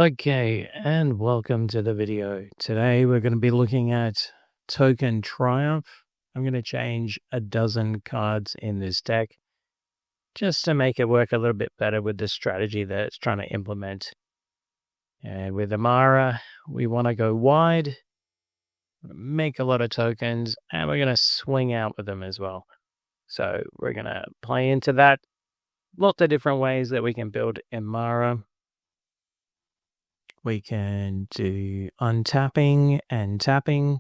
Okay, and welcome to the video. Today we're going to be looking at Token Triumph. I'm going to change a dozen cards in this deck just to make it work a little bit better with the strategy that it's trying to implement. And with Amara, we want to go wide, make a lot of tokens, and we're going to swing out with them as well. So we're going to play into that. Lots of different ways that we can build Amara. We can do untapping and tapping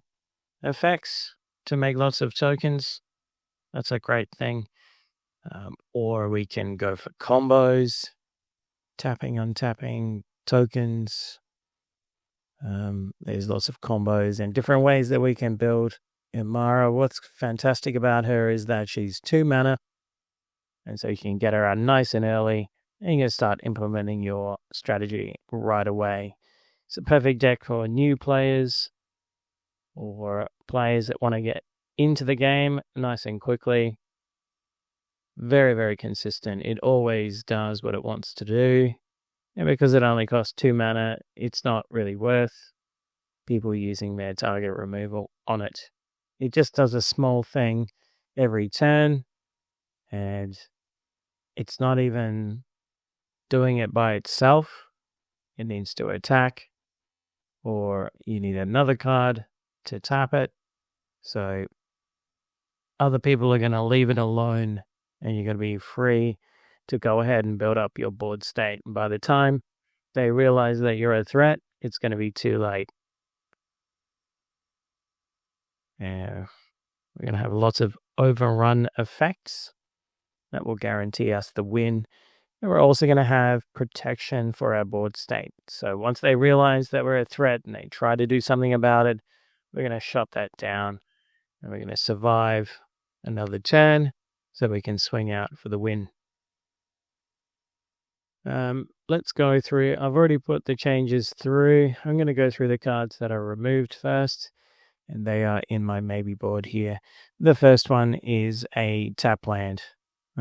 effects to make lots of tokens. That's a great thing. Or we can go for combos, tapping, untapping, tokens. There's lots of combos and different ways that we can build Imara. What's fantastic about her is that she's 2 mana, and so you can get her out nice and early, and you can start implementing your strategy right away. It's a perfect deck for new players or players that want to get into the game nice and quickly. Very, very consistent. It always does what it wants to do. And because it only costs 2 mana, it's not really worth people using their target removal on it. It just does a small thing every turn, and it's not even doing it by itself. It needs to attack, or you need another card to tap it. So other people are going to leave it alone, and you're going to be free to go ahead and build up your board state. And by the time they realize that you're a threat, it's going to be too late. We're going to have lots of overrun effects that will guarantee us the win. And we're also going to have protection for our board state. So once they realize that we're a threat and they try to do something about it, we're going to shut that down, and we're going to survive another turn so we can swing out for the win. Let's go through. I've already put the changes through. I'm going to go through the cards that are removed first, and they are in my maybe board here. The first one is a tap land.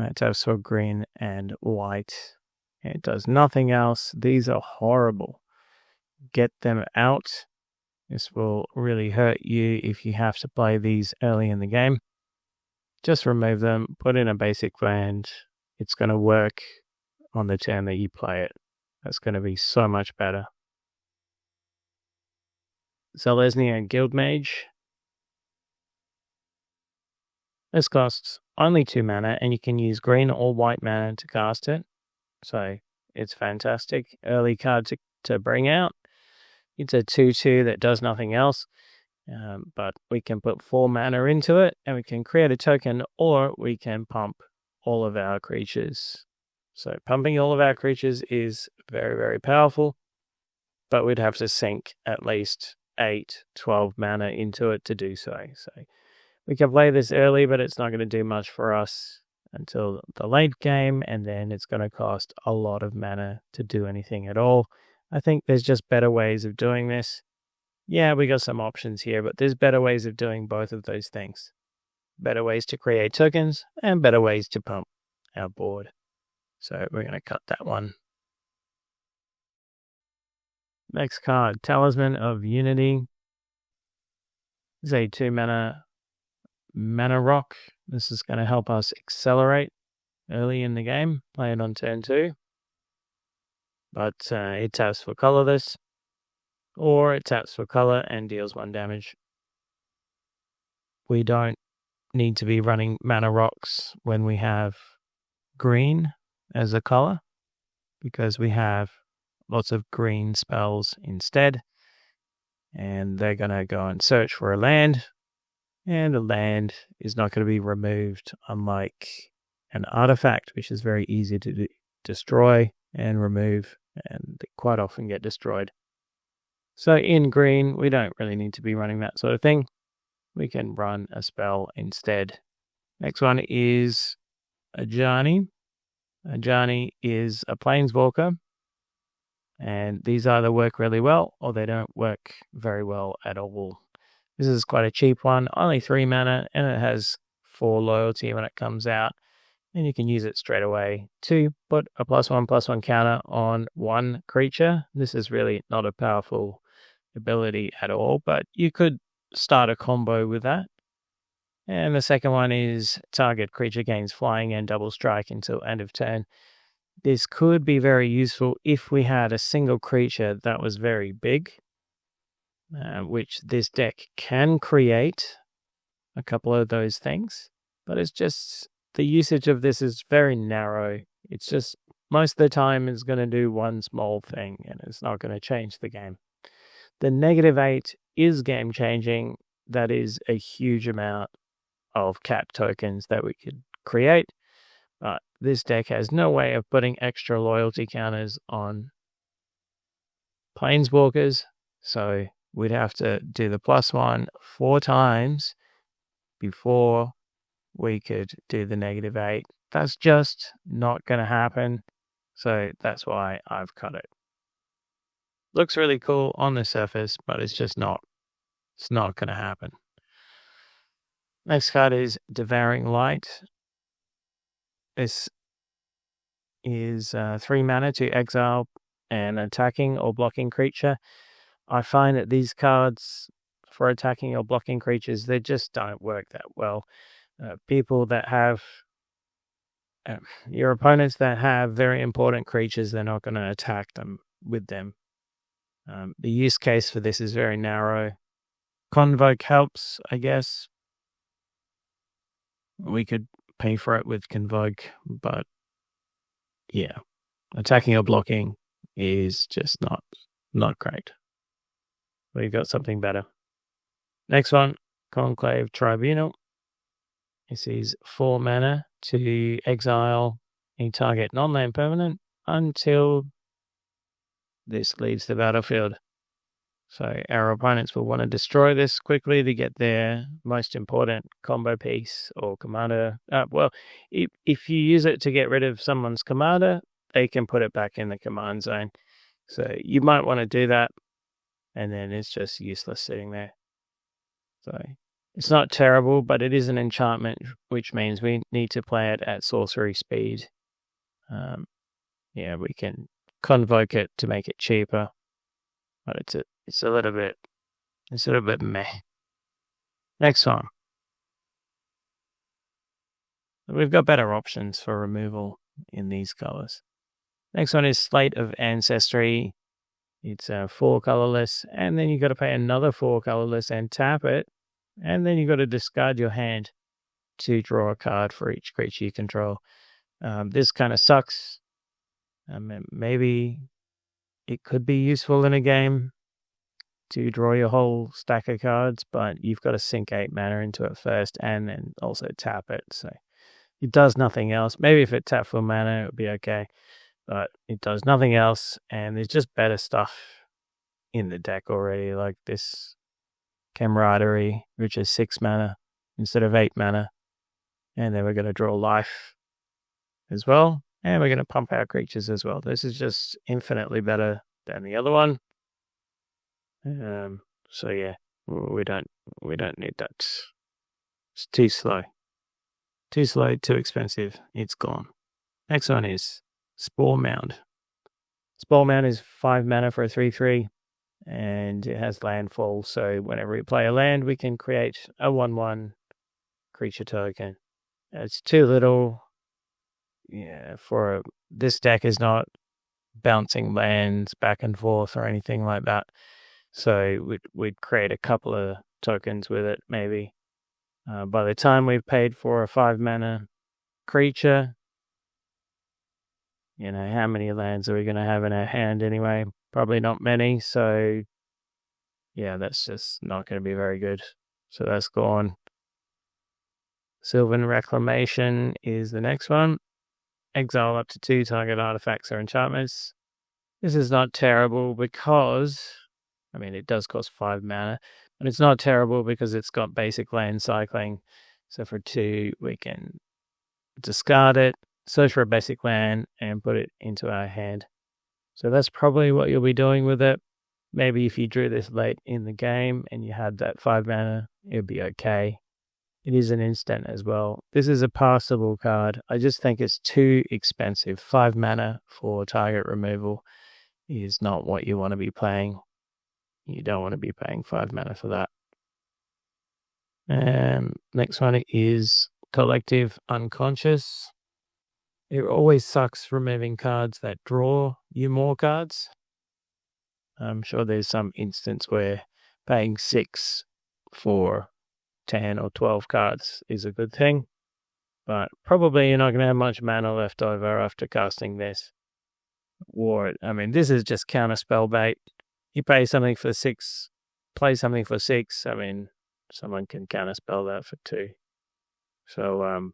It taps for green and white. It does nothing else. These are horrible. Get them out. This will really hurt you if you have to play these early in the game. Just remove them, put in a basic land. It's going to work on the turn that you play it. That's going to be so much better. Zelesnia Guildmage. This costs only 2 mana, and you can use green or white mana to cast it. So it's fantastic. Early card to bring out. It's a 2/2 that does nothing else. But we can put 4 mana into it, and we can create a token, or we can pump all of our creatures. So pumping all of our creatures is very, very powerful, but we'd have to sink at least 8, 12 mana into it to do so. So we can play this early, but it's not going to do much for us until the late game, and then it's going to cost a lot of mana to do anything at all. I think there's just better ways of doing this. Yeah, we got some options here, but there's better ways of doing both of those things. Better ways to create tokens and better ways to pump our board. So we're going to cut that one. Next card, Talisman of Unity. This is a 2 mana rock. This is going to help us accelerate early in the game. Play it on turn 2. But it taps for colorless, or it taps for color and deals 1 damage. We don't need to be running mana rocks when we have green as a color, because we have lots of green spells instead, and they're going to go and search for a land, and a land is not going to be removed, unlike an artifact, which is very easy to destroy and remove, and they quite often get destroyed. So in green, we don't really need to be running that sort of thing. We can run a spell instead. Next one is Ajani. Ajani is a planeswalker, and these either work really well or they don't work very well at all. This is quite a cheap one, only 3 mana, and it has 4 loyalty when it comes out. and you can use it straight away to put a +1/+1 counter on one creature. This is really not a powerful ability at all, but you could start a combo with that. And the second one is target creature gains flying and double strike until end of turn. This could be very useful if we had a single creature that was very big, which this deck can create a couple of those things, but it's just the usage of this is very narrow. It's just most of the time it's going to do one small thing and it's not going to change the game. The -8 is game changing. That is a huge amount of cat tokens that we could create, but this deck has no way of putting extra loyalty counters on planeswalkers, so we'd have to do the +1 4 times before we could do the -8. That's just not going to happen, so that's why I've cut it. Looks really cool on the surface, but it's just not. It's not going to happen. Next card is Devouring Light. This is 3 mana to exile an attacking or blocking creature. I find that these cards for attacking or blocking creatures, they just don't work that well. People that have your opponents that have very important creatures, they're not going to attack them with them. The use case for this is very narrow. Convoke helps, I guess. We could pay for it with Convoke, but yeah, attacking or blocking is just not great. We've got something better. Next one, Conclave Tribunal. This is 4 mana to exile a target non-land permanent until this leaves the battlefield. So our opponents will want to destroy this quickly to get their most important combo piece or commander. If you use it to get rid of someone's commander, they can put it back in the command zone. So you might want to do that, and then it's just useless sitting there. So it's not terrible, but it is an enchantment, which means we need to play it at sorcery speed. We can convoke it to make it cheaper, but it's a little bit meh. Next one. We've got better options for removal in these colors. Next one is Slate of Ancestry. It's 4 colorless, and then you got to pay another 4 colorless and tap it, and then you got to discard your hand to draw a card for each creature you control. This kind of sucks. Maybe it could be useful in a game to draw your whole stack of cards, but you've got to sink 8 mana into it first and then also tap it. So it does nothing else. Maybe if it tapped for mana, it would be okay, but it does nothing else, and there's just better stuff in the deck already, like this Camaraderie, which is 6 mana instead of 8 mana. And then we're going to draw life as well, and we're going to pump our creatures as well. This is just infinitely better than the other one. So yeah, we don't need that. It's too slow, too expensive. It's gone. Next one is Spore Mound. Spore Mound is 5 mana for a 3/3, and it has landfall. So whenever we play a land, we can create a 1/1 creature token. It's too little. Yeah, this deck is not bouncing lands back and forth or anything like that. So we'd create a couple of tokens with it, maybe. By the time we've paid for a 5 mana creature, how many lands are we going to have in our hand anyway? Probably not many. So yeah, that's just not going to be very good. So that's gone. Sylvan Reclamation is the next one. Exile up to 2 target artifacts or enchantments. This is not terrible because, it does cost 5 mana, but it's not terrible because it's got basic land cycling. So for 2, we can discard it, search for a basic land, and put it into our hand. So that's probably what you'll be doing with it. Maybe if you drew this late in the game and you had that 5 mana, it'd be okay. It is an instant as well. This is a passable card. I just think it's too expensive. 5 mana for target removal is not what you want to be playing. You don't want to be paying 5 mana for that. Next one is Collective Unconscious. It always sucks removing cards that draw you more cards. I'm sure there's some instance where paying 6 for 10 or 12 cards is a good thing, but probably you're not going to have much mana left over after casting this. This is just counterspell bait. You pay something for 6, play something for 6. Someone can counterspell that for 2. So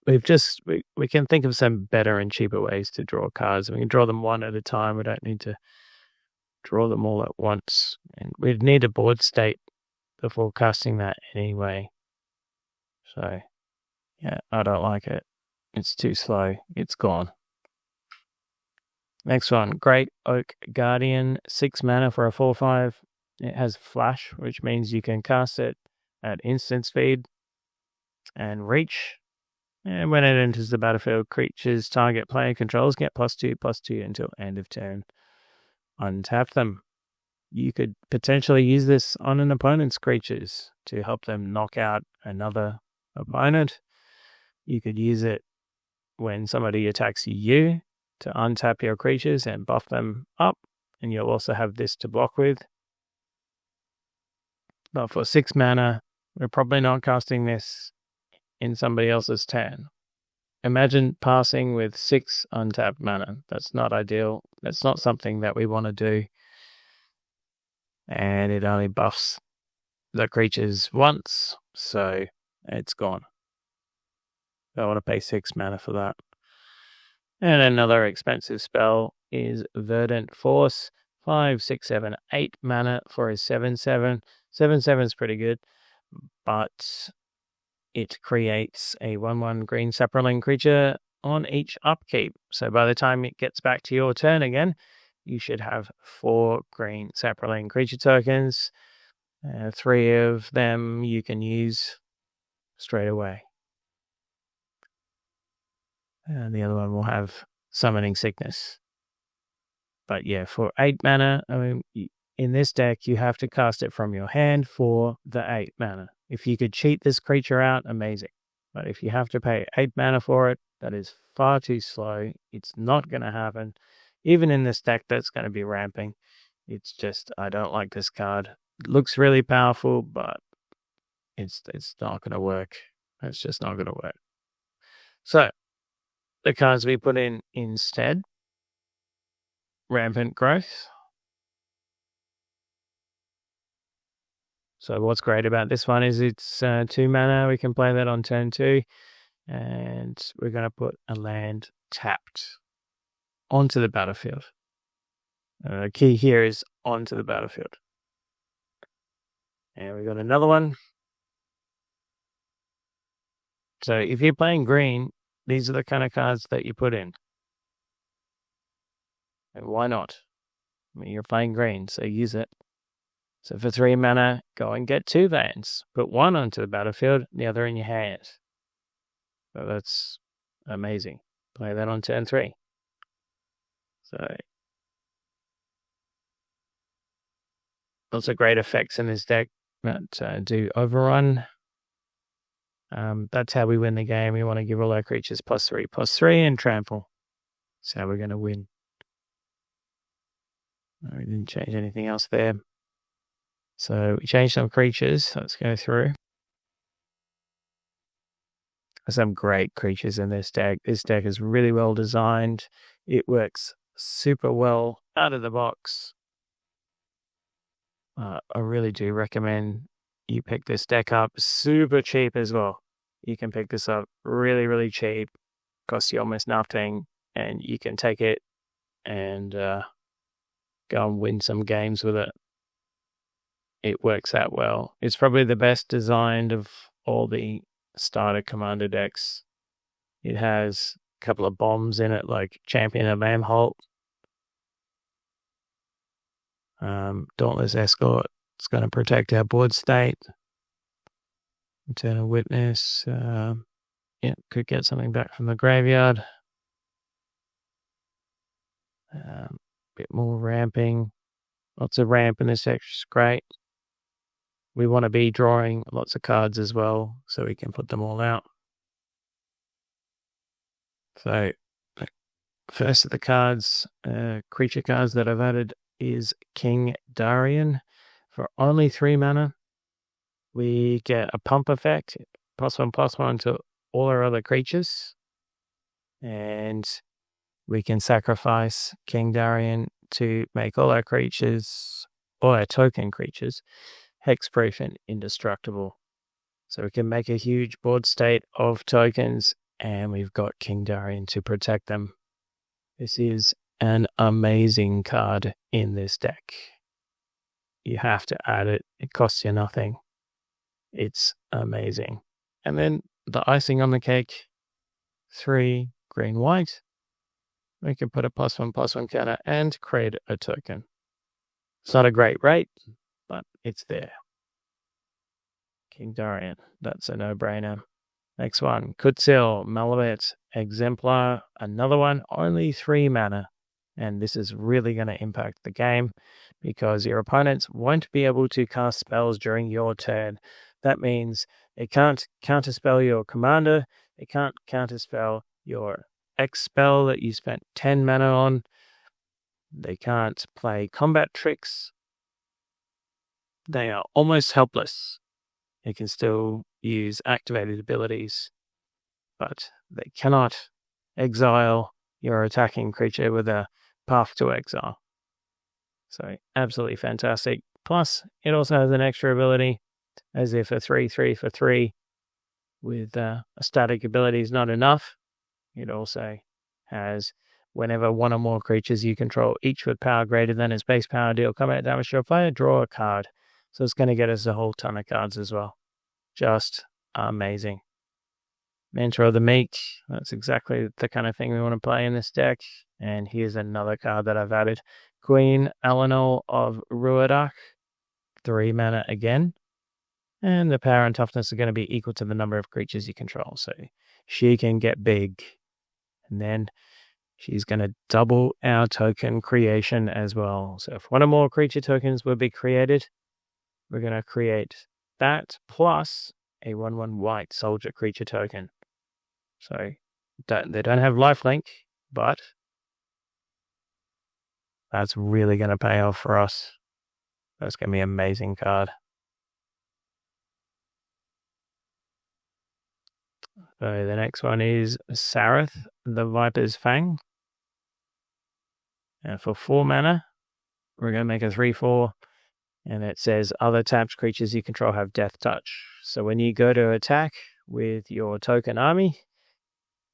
we can think of some better and cheaper ways to draw cards. We can draw them one at a time. We don't need to draw them all at once, and we'd need a board state before casting that anyway. So yeah, I don't like it. It's too slow. It's gone. Next one, Great Oak Guardian, 6 mana for a 4/5. It has flash, which means you can cast it at instant speed and reach. And when it enters the battlefield, creatures target player controls get +2/+2 until end of turn. Untap them. You could potentially use this on an opponent's creatures to help them knock out another opponent. You could use it when somebody attacks you to untap your creatures and buff them up, and you'll also have this to block with. But for 6 mana, we're probably not casting this in somebody else's turn. Imagine passing with 6 untapped mana. That's not ideal. That's not something that we want to do. And it only buffs the creatures once, so it's gone. Don't want to pay 6 mana for that. And another expensive spell is Verdant Force. 5, 6, 7, 8 mana for a 7/7. 7/7 is pretty good, but it creates a 1/1 green sapperling creature on each upkeep. So by the time it gets back to your turn again, you should have 4 green sapperling creature tokens. 3 of them you can use straight away. And the other one will have Summoning Sickness. But yeah, for 8 mana, in this deck, you have to cast it from your hand for the 8 mana. If you could cheat this creature out, amazing. But if you have to pay 8 mana for it, that is far too slow. It's not going to happen. Even in this deck, that's going to be ramping. It's just, I don't like this card. It looks really powerful, but it's not going to work. It's just not going to work. So, the cards we put in instead, Rampant Growth. So what's great about this one is it's 2 mana. We can play that on turn 2. And we're going to put a land tapped onto the battlefield. The key here is onto the battlefield. And we got another one. So if you're playing green, these are the kind of cards that you put in. And why not? You're playing green, so use it. So for 3 mana, go and get 2 lands. Put one onto the battlefield, the other in your hand. So that's amazing. Play that on turn 3. So lots of great effects in this deck that do overrun. That's how we win the game. We want to give all our creatures +3/+3 and trample. That's how we're going to win. We didn't change anything else there. So we changed some creatures. Let's go through. There's some great creatures in this deck. This deck is really well designed. It works super well out of the box. I really do recommend you pick this deck up. Super cheap as well. You can pick this up really, really cheap. Costs you almost nothing. And you can take it and go and win some games with it. It works out well. It's probably the best designed of all the starter commander decks. It has a couple of bombs in it, like Champion of Amholt. Dauntless Escort. It's going to protect our board state. Eternal Witness. Could get something back from the graveyard. Bit more ramping. Lots of ramp in this deck is great. We want to be drawing lots of cards as well, so we can put them all out. So, first of the cards, creature cards that I've added is King Darian. For only 3 mana, we get a pump effect, +1/+1 to all our other creatures. And we can sacrifice King Darian to make all our creatures, all our token creatures, hexproof and indestructible. So we can make a huge board state of tokens, and we've got King Darian to protect them. This is an amazing card in this deck. You have to add it. It costs you nothing. It's amazing. And then the icing on the cake, 3 green-white. We can put a +1/+1 counter and create a token. It's not a great rate, but it's there. King Darian, that's a no-brainer. Next one, Kutzil, Malabet, Exemplar, another one, only 3 mana. And this is really going to impact the game because your opponents won't be able to cast spells during your turn. That means they can't counterspell your commander, they can't counterspell your X spell that you spent 10 mana on, they can't play combat tricks. They are almost helpless. They can still use activated abilities, but they cannot exile your attacking creature with a path to exile. So absolutely fantastic. Plus, it also has an extra ability, as if a 3/3 for 3 with a static ability is not enough. It also has, whenever one or more creatures you control, each with power greater than its base power, deal combat damage to a player, draw a card. So it's going to get us a whole ton of cards as well. Just amazing. Mentor of the Meek, that's exactly the kind of thing we want to play in this deck. And here's another card that I've added. Queen Eleanor of Ruadak, 3 mana again. And the power and toughness are going to be equal to the number of creatures you control. So she can get big. And then she's going to double our token creation as well. So if one or more creature tokens will be created, we're going to create that plus a 1/1 white soldier creature token. So they don't have lifelink, but that's really going to pay off for us. That's going to be an amazing card. So the next one is Sareth, the Viper's Fang. And for 4 mana, we're going to make a 3/4. And it says other tapped creatures you control have Death Touch. So when you go to attack with your token army,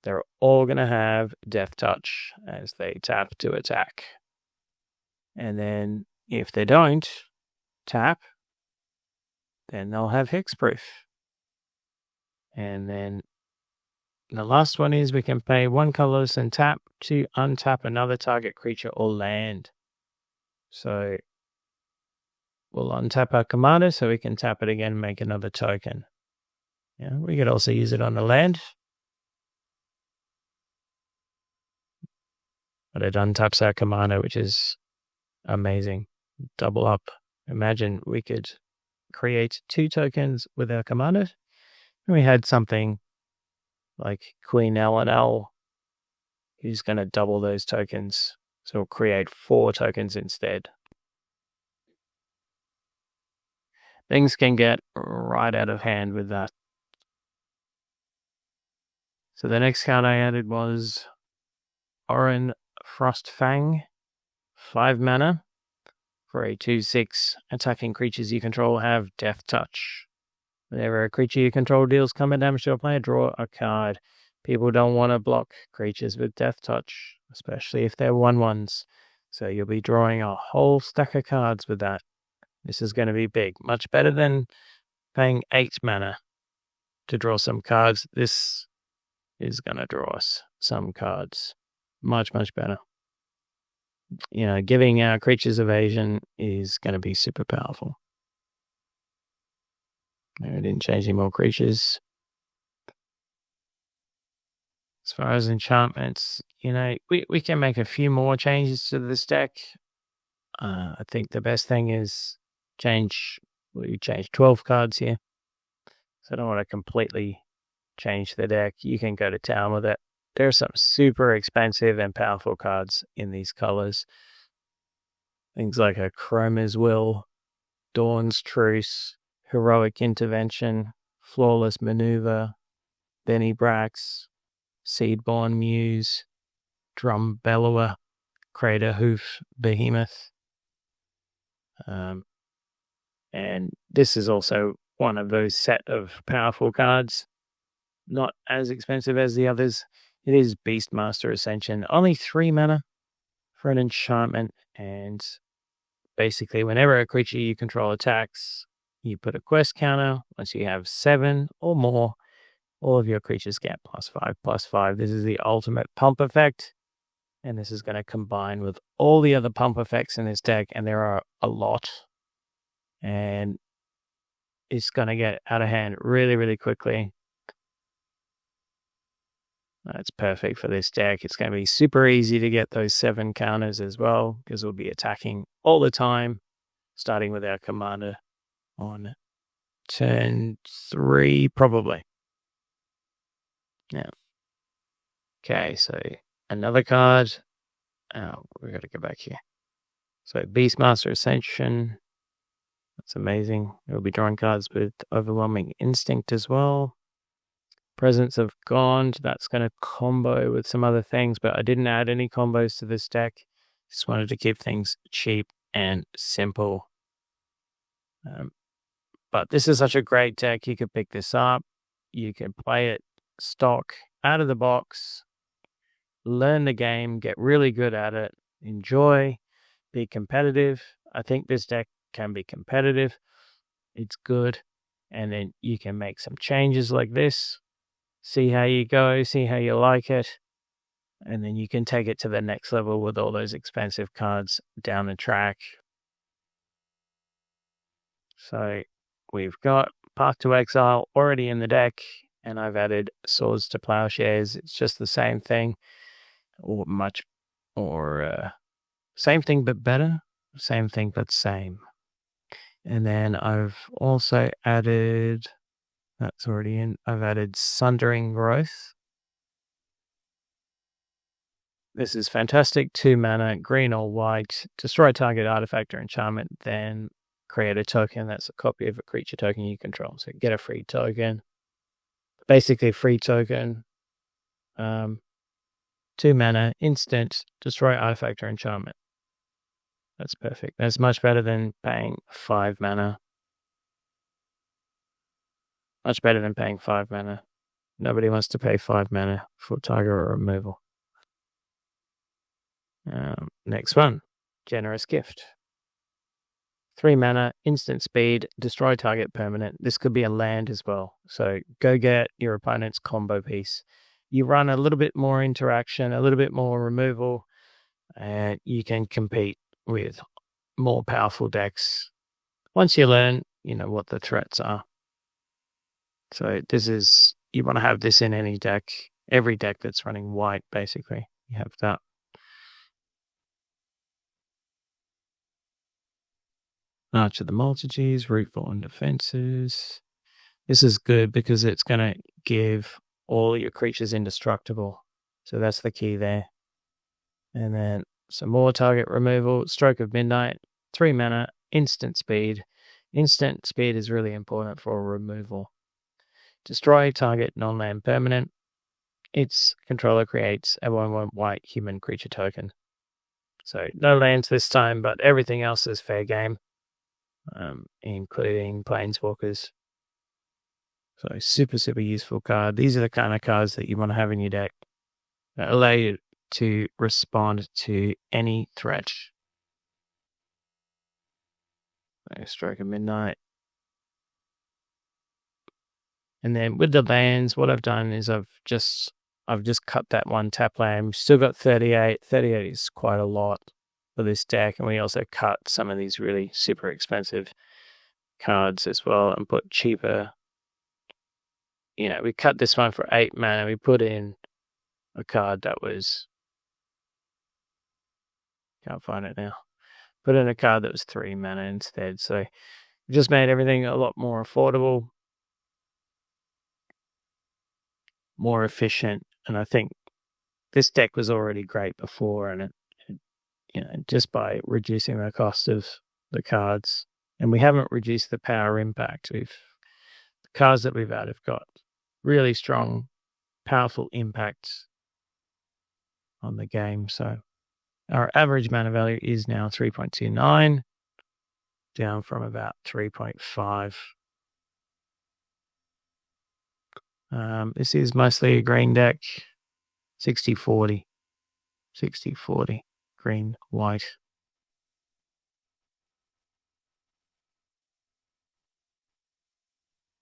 they're all going to have Death Touch as they tap to attack. And then if they don't tap, then they'll have Hexproof. And then the last one is we can pay 1 colorless and tap to untap another target creature or land. So we'll untap our commander so we can tap it again and make another token. Yeah, we could also use it on the land. But it untaps our commander, which is amazing. Double up. Imagine we could create 2 tokens with our commander. And we had something like Queen Eleanor, who's going to double those tokens. So we'll create 4 tokens instead. Things can get right out of hand with that. So the next card I added was Orin Frostfang, 5 mana. For a 2/6, attacking creatures you control have Death Touch. Whenever a creature you control deals combat damage to a player, draw a card. People don't want to block creatures with Death Touch, especially if they're 1/1s. So you'll be drawing a whole stack of cards with that. This is going to be big. Much better than paying 8 mana to draw some cards. This is going to draw us some cards. Much, much better. You know, giving our creatures evasion is going to be super powerful. I didn't change any more creatures. As far as enchantments, we can make a few more changes to this deck. I think the best thing is we change 12 cards here. So I don't want to completely change the deck. You can go to town with it. There's some super expensive and powerful cards in these colors. Things like a Chroma's Will, Dawn's Truce, Heroic Intervention, Flawless Maneuver, Benny Brax, Seedborn Muse, Drum Bellower, Crater Hoof Behemoth. And this is also one of those set of powerful cards. Not as expensive as the others. It is Beastmaster Ascension. Only 3 mana for an enchantment. And basically, whenever a creature you control attacks, you put a quest counter. Once you have 7 or more, all of your creatures get +5/+5. This is the ultimate pump effect. And this is going to combine with all the other pump effects in this deck. And there are a lot. And it's going to get out of hand really, really quickly. That's perfect for this deck. It's going to be super easy to get those 7 counters as well, because we'll be attacking all the time, starting with our commander on turn 3, probably. Yeah. Okay, so another card. Oh, we've got to go back here. So Beastmaster Ascension. That's amazing. We'll be drawing cards with Overwhelming Instinct as well. Presence of Gond, that's going to combo with some other things, but I didn't add any combos to this deck. Just wanted to keep things cheap and simple. But this is such a great deck. You could pick this up. You can play it stock out of the box, learn the game, get really good at it, enjoy, be competitive. I think this deck can be competitive. It's good. And then you can make some changes like this. See how you go, see how you like it, and then you can take it to the next level with all those expensive cards down the track. So we've got Path to Exile already in the deck, and I've added Swords to Plowshares. It's just the same thing, same thing but better, same thing but same. And then I've also added... That's already in. I've added Sundering Growth. This is fantastic. 2 mana, green or white. Destroy target artifact or enchantment, then create a token that's a copy of a creature token you control. So get a free token. Basically, free token. 2 mana, instant, destroy artifact or enchantment. That's perfect. That's much better than paying 5 mana. Much better than paying 5 mana. Nobody wants to pay 5 mana for target or removal. Next one, Generous Gift. 3 mana, instant speed, destroy target permanent. This could be a land as well. So go get your opponent's combo piece. You run a little bit more interaction, a little bit more removal, and you can compete with more powerful decks. Once you learn, what the threats are. So you want to have this in any deck, every deck that's running white, basically. You have that. Arch of the Multitudes, Rootful and Defenses. This is good because it's going to give all your creatures indestructible. So that's the key there. And then some more target removal, Stroke of Midnight, 3 mana, instant speed. Instant speed is really important for removal. Destroy target non-land permanent. Its controller creates a 1/1 white human creature token. So no lands this time, but everything else is fair game, including Planeswalkers. So super, super useful card. These are the kind of cards that you want to have in your deck that allow you to respond to any threat. Stroke of Midnight. And then with the lands, what I've done is I've just cut that 1 tap land. We've still got 38. 38 is quite a lot for this deck. And we also cut some of these really super expensive cards as well and put cheaper. We cut this one for 8 mana. We put in a card that was, can't find it now. Put in a card that was 3 mana instead. So we just made everything a lot more affordable, more efficient, and I think this deck was already great before, and just by reducing the cost of the cards, and we haven't reduced the power impact. The cards that we've added have got really strong, powerful impacts on the game. So our average mana value is now 3.29, down from about 3.5. This is mostly a green deck, 60-40, 60-40, green, white.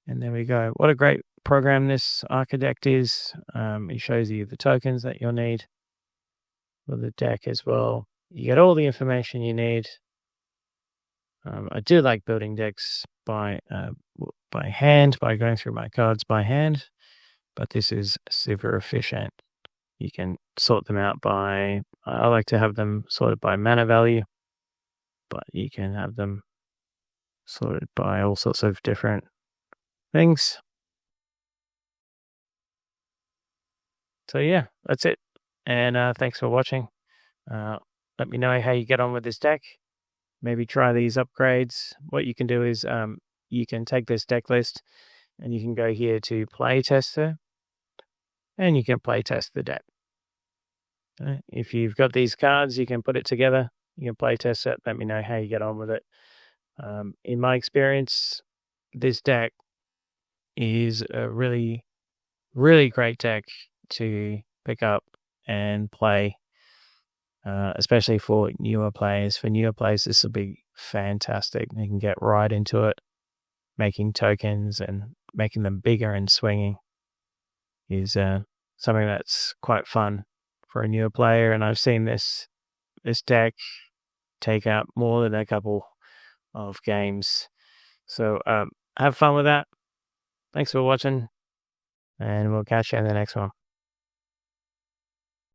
And there we go. What a great program this Architect is. It shows you the tokens that you'll need for the deck as well. You get all the information you need. I do like building decks by hand, by going through my cards by hand, but this is super efficient. You can sort them out I like to have them sorted by mana value, but you can have them sorted by all sorts of different things. So yeah, that's it. And thanks for watching. Let me know how you get on with this deck. Maybe try these upgrades. What you can do is you can take this deck list and you can go here to play tester and you can play test the deck. If you've got these cards, you can put it together. You can play test it. Let me know how you get on with it. In my experience, this deck is a really, really great deck to pick up and play, especially for newer players. For newer players, this will be fantastic. You can get right into it. Making tokens and making them bigger and swinging is something that's quite fun for a newer player. And I've seen this deck take out more than a couple of games. So have fun with that. Thanks for watching, and we'll catch you in the next one.